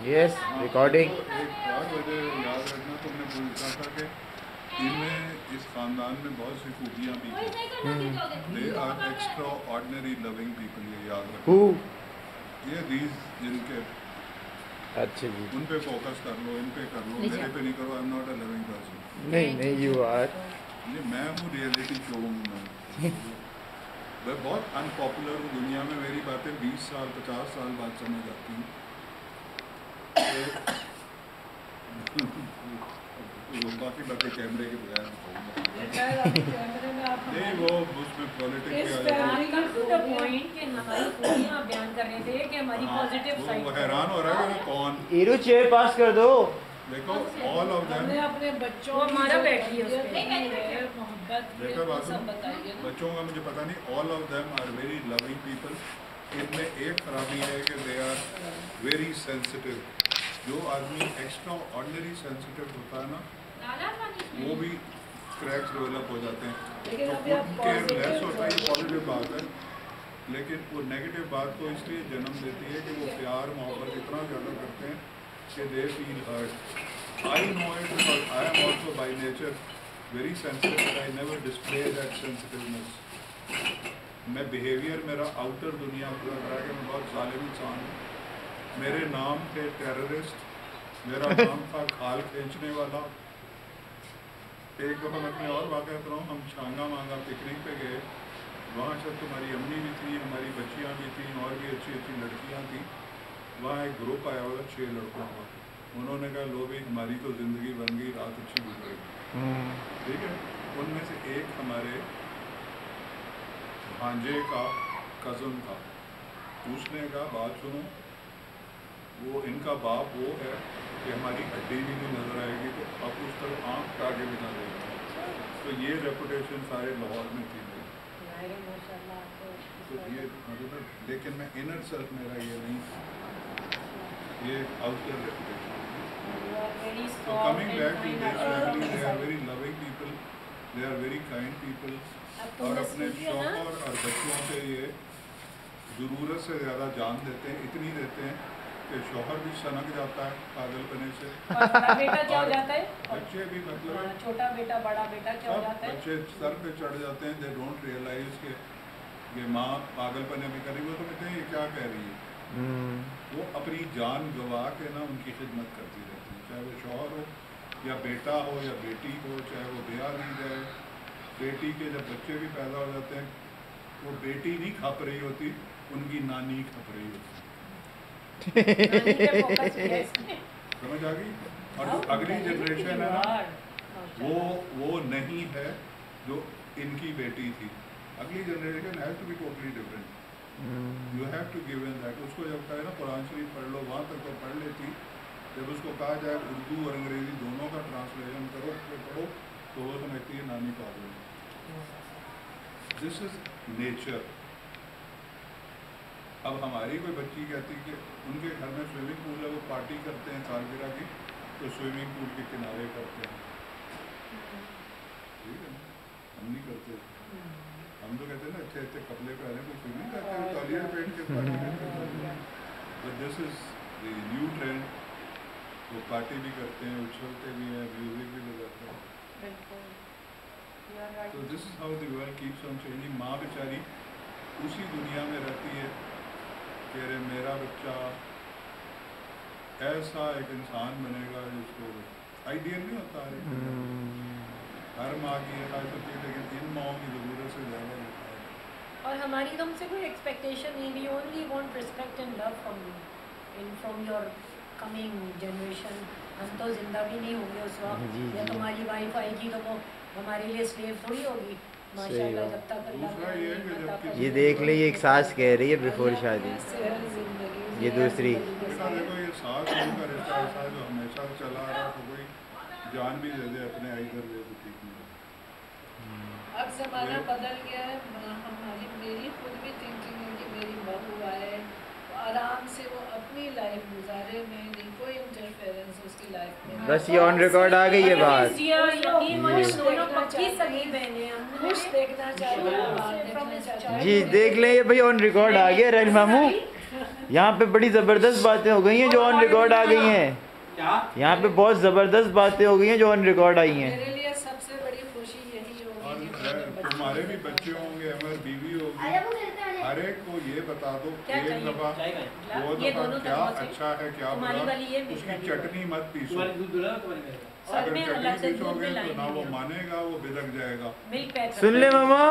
Yes recording. एक और वजह याद रखना, तुमने पूछा था कि इनमें इस ख़ानदान में बहुत सी खूबियाँ भी थी। They are extraordinary loving people, ये याद हु? रखना। ये दीज जिनके अच्छा जी। उन पे फोकस कर लो, इन पे कर लो, मेरे पे नहीं करो। I am not a loving person. नहीं नहीं यू आर। ये मैं हूँ, रियलिटी शो हूँ मैं बहुत अनपॉपुलर हूँ दुनिया में। मेरी बातें 20 साल 50 साल बाद समझ आती हूँ। तो बाकी बातें कैमरे के बगैर नहीं, वो उसमें पॉलिटिक्स बयान कर रहे थे कि हमारी पॉजिटिव साइड। वो हैरान हो रहा है कि कौन। हीरो चेयर पास कर दो। देखो ऑल ऑफ देम, अपने बच्चों हमारा बैठी है मोहब्बत सब बताइए। बच्चों का मुझे पता नहीं। All of them are very loving people. इनमें एक खराबी है कि दे आर वेरी सेंसिटिव। जो आदमी एक्स्ट्रा ऑर्डिनरी सेंसिटिव होता है ना, वो भी क्रैक्स डेवलप हो जाते हैं। तो केयरलेस होता है, ये पॉजिटिव बात है। लेकिन वो नेगेटिव बात तो इसलिए जन्म देती है कि वो प्यार मोहब्बत इतना ज़्यादा करते हैं कि they feel hurt. I know it because I am also by nature very sensitive. I never display that sensitiveness. मैं बिहेवियर, मेरा आउटर दुनिया पूरा रहा है कि मैं बहुत जालिम इंसान हूँ। मेरे नाम थे टेररिस्ट, मेरा नाम था खाल खींचने वाला। एक दफ़ा मैं अपने और वाक़या बताऊँ, हम छांगा मांगा पिकनिक पे गए। वहाँ से तुम्हारी अम्मी भी थी, हमारी बच्चियाँ भी थी, और भी अच्छी अच्छी लड़कियाँ थी। वहाँ एक ग्रुप आया हुआ था 6 लड़कों का। उन्होंने कहा लो भी हमारी तो ज़िंदगी बन गई, रात अच्छी गुजरेगी। ठीक है। उनमें से एक हमारे भांजे का कज़न था। उसने कहा बात सुनो, वो इनका बाप वो है कि हमारी हड्डी भी नहीं नज़र आएगी, तो अब उस तरह आँख के आगे भी ना देगा। तो ये रेपुटेशन सारे लाहौर में थी। तो ये मतलब, लेकिन मैं इनर सेल्फ मेरा ये नहीं था, ये आउटर रेपुटेशन। तो coming back to this family, they are very loving people, they are very kind people. और अपने शौहर और बच्चों से ये ज़रूरत से ज़्यादा जान देते हैं। इतनी देते हैं कि शौहर भी सनक जाता है पागलपने से। बड़ा बेटा क्या हो जाता है? बच्चे भी मतलब छोटा बेटा बड़ा बेटा क्या हो जाता है? बच्चे सर पे चढ़ जाते हैं। दे डोंट रियलाइज के ये माँ पागलपने भी कर रही। वो तो कहते हैं ये क्या कह रही है। वो अपनी जान गवा के ना उनकी खिदमत करती रहती है, चाहे वो शौहर हो या बेटा हो या बेटी हो, चाहे वो ब्याह दी जाए। बेटी के जब बच्चे भी पैदा हो जाते हैं, वो बेटी नहीं खप रही होती, उनकी नानी खप रही होती। समझ आ गई? और जो अगली जनरेशन है ना, वो नहीं है जो इनकी बेटी थी। अगली generation has to be totally different. You have to give in that. उसको जब कहे ना कुरान शरीफ पढ़ लो, वहाँ तक तो पढ़ लेती। जब उसको कहा जाए उर्दू और अंग्रेज़ी दोनों का ट्रांसलेशन करो पढ़ो, तो वो समझती है नानी पागल है। This is nature. अब हमारी कोई बच्ची कहती कि उनके घर में स्विमिंग पूल है, वो पार्टी करते हैं सालगिरह की, तो स्विमिंग पूल के किनारे करते हैं। ठीक है, हम नहीं करते। हम तो कहते हैं ना अच्छे अच्छे कपड़े पहने को स्विमिंग करते हैं, टॉयलेट पेंट के पार्टी करते हैं। But this is the new trend. वो पार्टी भी करते हैं, उछलते भी हैं, म्यूजिक भी बजाते हैं। तो this is how the world keeps on changing. माँ बेचारी उसी दुनिया में रहती है कि अरे मेरा बच्चा ऐसा एक इंसान बनेगा जिसको आइडियल नहीं होता है। हर माँ की ये ख्वाहिश होती है, लेकिन इन माओं की ज़रूरत से ज़्यादा होता है। और हमारी तुमसे कोई एक्सपेक्टेशन नहीं, we only want respect and love from you in from your coming generation. हम तो जिंदा भी नहीं होंगे उस वक्त, या तुम्हारी वाइफ आएगी तो वो हमारे लिए स्लेव थोड़ी होगी। माशाल्लाह जब तक अल्लाह ये देख ले, ये एक सास कह रही है बिफोर शादी। ये दूसरी देखो ये सास का रिश्ता ऐसा जो हमेशा चला आ रहा, तो कोई जान भी दे दे अपने आई घर दे बुटीक में। अब ज़माना बदल गया है। हमारी मेरी खुद भी थिंकिंग है कि मेरी बहू आए तो आराम से वो अपनी लाइफ गुजारे, मैं नहीं कोई इंटरफेरेंस उसकी लाइफ में। बस ये ऑन रिकॉर्ड आ गई ये बात। खुश देखना चाहिए। जी देख लें, ये भाई ऑन रिकॉर्ड आ गया रन मामू। यहाँ पे बड़ी ज़बरदस्त बातें हो गई हैं जो ऑन रिकॉर्ड आ गई हैं। क्या यहाँ पे बहुत ज़बरदस्त बातें हो गई हैं जो ऑन रिकॉर्ड आई हैं। मेरे लिए सबसे बड़ी खुशी यही होगी और कि मेरे बच्चे तुम्हारे भी बच्चे होंगे, हमारी बीवी होगी, हर एक को ये बता दो क्या एक चाहिए? दफा चाय का दो ये दफा दोनों क्या तरफ से। अच्छा है क्या तुम्हारी बुरा, वाली ये मेरी उसकी वाली। चटनी मत पीसो। तुम्हारी दूध दुला तुम्हारी मेरे सर अगर में चटनी अलग से दूध पीसोगे में तो ना वो लाएंगे मानेगा, वो बिदक जाएगा। मिल्क पैक सुन ले मामा,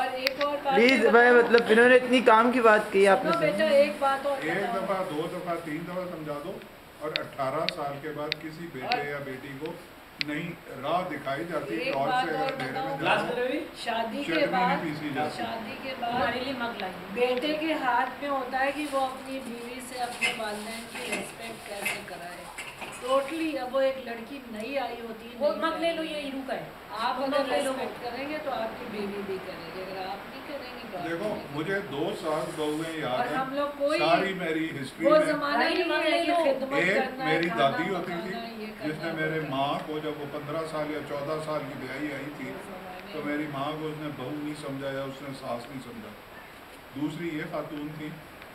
और एक और बात प्लीज मैं भाई, बताऊं? मतलब इन्होंने इतनी काम की बात की आपने सुनो बेटा, एक बात और एक बताऊं। दफा, दो दफा, तीन दफा समझा दो, और 18 साल के बाद किसी बेटे या बेटी को नहीं राह दिखाई जाती एक टॉर्च बात से, और अगर अंधेरे में बताऊं। ग्लास जाओ कर रहे शादी चटनी के नहीं बाद पीसी जाती। शादी के तुम्हारे बाद लिए मग लाई। बेटे के हाथ में होता है कि वो अपनी बीवी से अपने वालिदैन की रिस्पेक्ट कैसे कराए। टोटली अब वो एक लड़की नई आई होती है, वो नई मग ले लो, पहली। ये ईरू का है। आप वो अगर मग ले लो। रिस्पेक्ट करेंगे तो आपकी बीवी भी करेगी, अगर आप नहीं करेंगे तो आप देखो नहीं करेंगे। मुझे 2 साल बहुएं याद और हम लोग हैं, कोई सारी मेरी हिस्ट्री वो में। जमाना ही नहीं है कि खिदमत एक करना है, मेरी खाना दादी होती थी, पकाना है, ये करना जिसने है, मेरे वो करना माँ को, जब वो 15 साल या 14 साल की ब्याही आई थी, है। तो मेरी माँ को उसने बहू नहीं समझा या उसने सास नहीं समझा। दूसरी ये खातून थी,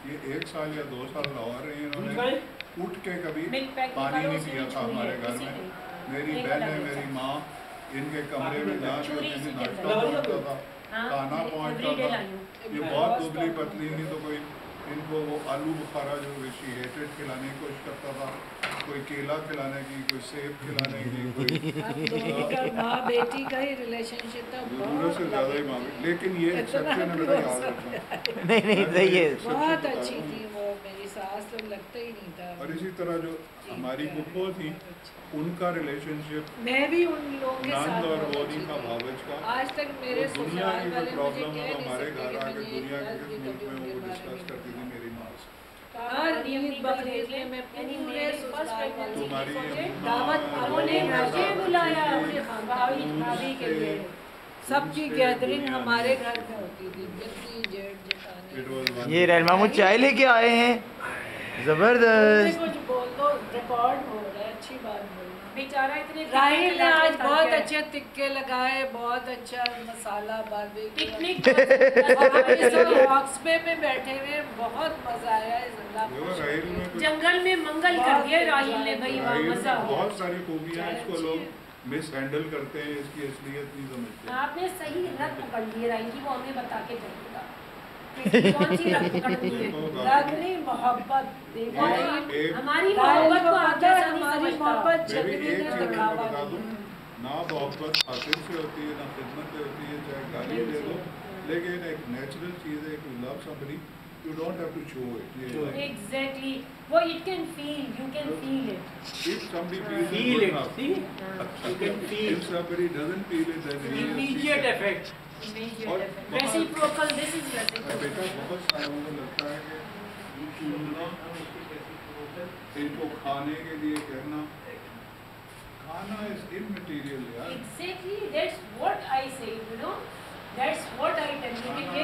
ये 1 साल या 2 साल रहा रही हैं, दूध इन्होंने भाई उठ के कभी मिल्क पैक पानी निकालो, नहीं उसमें पिया था छुरी हमारे है, घर इसी में। में। मेरी एक बहनें, अलग मेरी है। माँ इनके कमरे में जाके छुरी इन्हें इसी के नाश्ता अंदर। पहुंचाता था, हाँ, खाना पहुंचता एवरीडे था। लाई हूँ। ये बहुत दुबली पतली थी, तो कोई इनको वो आलू बुखारा जो शी हेटेड खिलाने की कोशिश करता था, कोई केला खिलाने की, कोई सेब खिलाने की, कोई आप दोनों का माँ बेटी का ही रिलेशनशिप था, जरूरत से ज़्यादा ही मांगे। लेकिन ये एक्सेप्शन है बेटा, याद रखना। नहीं नहीं सही है। बहुत अच्छी थी वो, मेरी सास तो लगता ही नहीं था। और इसी तरह जो हमारी फुप्पो थी, उनका रिलेशनशिप मैं भी उन लोगों के साथ नंद और बहुत वो अच्छी नहीं था, थी। भावज का। आज तक मेरे तो दुनिया ससुराल की कोई वाले मुझे प्रॉब्लम कह हो तो नहीं हमारे सकते घर कि आके मैंने दुनिया एक के बार किस भी मुल्क में कभी वो उनके बारे डिस्कस में करती थी मेरी माँ से। हर ईद बकरीद में मैं यानी पूरे मेरी ससुराल फर्स्ट वालों प्रेगनेंसी तुम्हारी की सोचे, अम्मा, दावत उन्होंने मुझे बुलाया अपने भाभी के लिए। सबकी गैदरिंग हमारे घर में होती थी, जद्दी जेठ It जेठानी। was one- ये रहल मामू चाय लेके आए हैं, जबरदस्त। कुछ बोल दो, रिकॉर्ड हो रहा है, अच्छी बात बोलना। बेचारा इतने राहिल ने आज थक बहुत गया। अच्छे तिक्के लगाए, बहुत अच्छा मसाला पिकनिक बॉक्स में बैठे हुए बहुत मजा आया इस अल्लाह देखो, को राहिल में कुछ- जंगल में मंगल कर दिया राहिल ने भाई, वहाँ राहिल मजा में हुआ। बहुत सारी खूबियाँ हैं, इसको लोग मिस हैंडल करते हैं, इसकी असलियत नहीं समझते। आपने सही रख पकड़ ली राहिल की, वो हमें बता के चलेगा किसकी कौन सी रख पकड़नी है। रखनी मोहब्बत देखो एक- हमारी राहिल मोहब्बत को को पता आप है हमारी मोहब्बत मैं भी जल्दी एक में चीज़ मैं दिखावा बता नहीं दूँ, है। ना मोहब्बत खातिर से होती है, ना खिदमत से होती है, चाहे गाली दे दो, लेकिन एक नेचुरल चीज़ है कि love somebody, you don't have to show it. Exactly, वो it can feel, you can feel it. If somebody feels it, feel good it, enough. see you can feel If somebody doesn't feel it, then he or she immediate can- effect. और reciprocal, this is और reciprocal. बेटा बहुत सारे लोगों को लगता है कि इनको खाने के लिए कहना, खाना इज इमटेरियल यार। Exactly, that's what I say, you know, that's what I tell you कि ये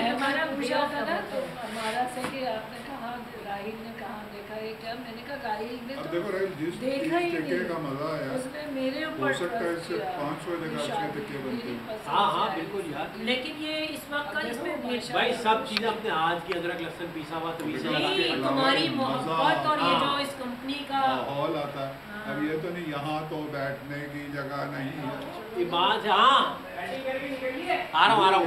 हमारा पूछा पूछा था था ना तो हमारा से कि आपने कहा राहिल ने कहा देखा ये क्या, मैंने कहा राहिल ने अब तो देखो राइल, जिस देखा ही टिक्के नहीं। का मजा आया, उसने मेरे हो ऊपर सकता है trust इससे किया। 500 जगह अच्छे शादी टिक्के बनते हैं। मेरी पसंद हाँ से हाँ आई। बिल्कुल यार। लेकिन ये इस वक्त का इसमें देखो, भाई सब चीजें अपने हाथ की, अदरक लहसुन पिसा हुआ तो पीसा लगा के नहीं, बनाओ। तुम्हारी मजा, मोहब्बत और ये हाँ। जो इस कंपनी का माहौल आता है। हाँ। अब ये तो नहीं, यहाँ तो बैठने की जगह नहीं है। ये बात है, हाँ आ रहा हूँ।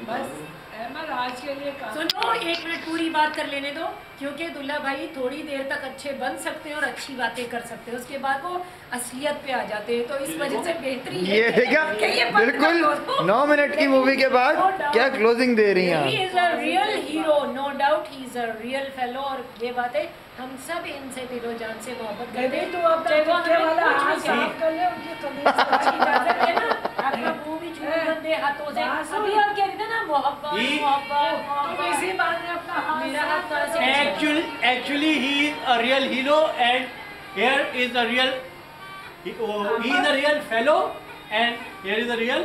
बस अहमद आज के लिए काफी सुनो, 1 मिनट पूरी बात कर लेने दो, क्योंकि दुल्ला भाई थोड़ी देर तक अच्छे बन सकते हैं और अच्छी बातें कर सकते हैं, उसके बाद वो असलियत पे आ जाते हैं, तो इस वजह से बेहतरी है ये देखा, कि ये बंद कर दो। बिल्कुल 9 मिनट की मूवी के बाद No doubt. क्या क्लोजिंग दे रही हैं He आप। is a real hero, no doubt he is a real fellow, और ये बात है हम सब इनसे दिलो जान से मोहब्बत करते बेबी हैं। तू अपना चाहे वो टिक्के हमें वाला कुछ भी हाथ कहे। साफ कर ले, उनकी कमीज आपकी इजाजत है ना, आपका मुंह भी छू गंदे हाथों से। बात सुन। अभी आप कह रहे थे ना मोहब्बत He- मोहब्बत तुम इसी मोहब्बत, बहाने अपना हाथ मेरा हाथ साफ कहाँ कर से ले। Actually he is a real hero and here is a real he is a real fellow and here is a real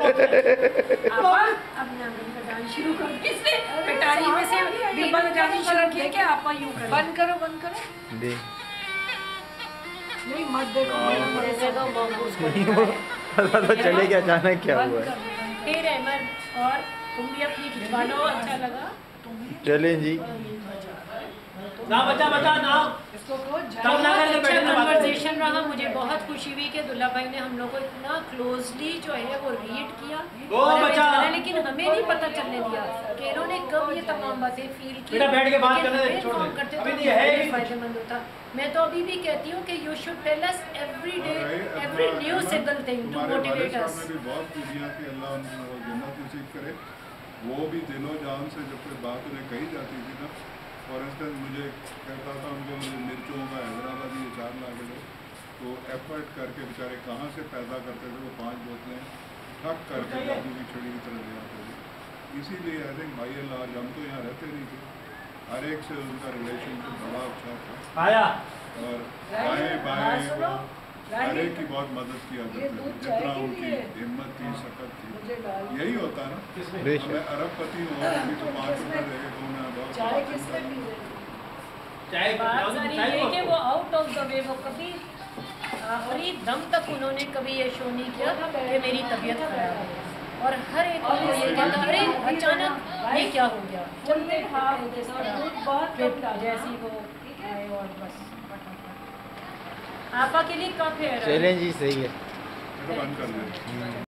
आपा अब नाम बजाना शुरू कर दे, इसमें पिटारी में से बीबा बजानी शुरू किया कि आपा यूं करें। बंद करो बंद करो। दे नहीं मत देखो। जैसे तो मंगूस को पता तो चले कि अचानक क्या हुआ है। फिर अहमद और तुम भी अपनी खिंचवा लो, अच्छा लगा। चलें जी। ना बचा ना इसको कहो तब ना करके अच्छा बैठे ना बात करें। कन्वर्सेशन रहा, मुझे बहुत खुशी हुई कि दुल्ला भाई ने हम लोग को इतना क्लोजली जो है वो रीड किया ओ और हमें बच्चा। जाना, लेकिन हमें नहीं पता चलने दिया कि इन्होंने कब ये तमाम बातें फील की। बेटा बैठ के बात लेकिन करने दे, हमें छोड़ दे। inform करते अभी तो तो ये है ही हमें कुछ। फायदेमंद होता। मैं तो अभी भी कहती हूँ कि you should tell us every day every new single thing to हमारे वालिद मोटिवेट साहब अस। ने भी बहुत पूछिया कि अल्लाह उनको जन्नत नसीब करे। वो भी दिलो जान से जब कोई बात उन्हें कही जाती थी ना, फॉर इंस्टेंस मुझे कहता था उनको मिर्चों का हैदराबादी अचार ला के दो, तो एफर्ट करके बेचारे कहाँ से पैदा करते थे वो 5 बोतलें ठक करके जादू की छड़ी की तरह ले आते थे। इसीलिए आई थिंक भाई अल्लाह आज हम तो यहाँ रहते नहीं थे, हर एक से उनका रिलेशनशिप बड़ा अच्छा था आया और दाएँ बाएँ वो हर एक की बहुत मदद किया ये करते थे, दूध जितना चाय के उनकी लिए? हिम्मत थी, सकत थी। मुझे डाल यही होता है ना। किसमें? बेशक। मैं अरबपति हूँ और अभी तो 5 रुपये देके तो मैं बहुत चाय बहुत किसने चिंता पी नहीं। है? चाय बात सारी चाय ये को- कि वो आउट ऑफ द वे, वो कभी आखिरी दम तक उन्होंने कभी ये शो नहीं किया कि मेरी तबीयत खराब है, और हर एक को ये कहता अरे अचानक ये क्या हो गया, चलते हाफ फिरते जिस और तरह दूध बहुत फिर कम डालना। जैसी वो ठीक है? आए और बस फटाफट। आपा के लिए कब है चलें जी, सही है। मैं तो बंद कर दिया।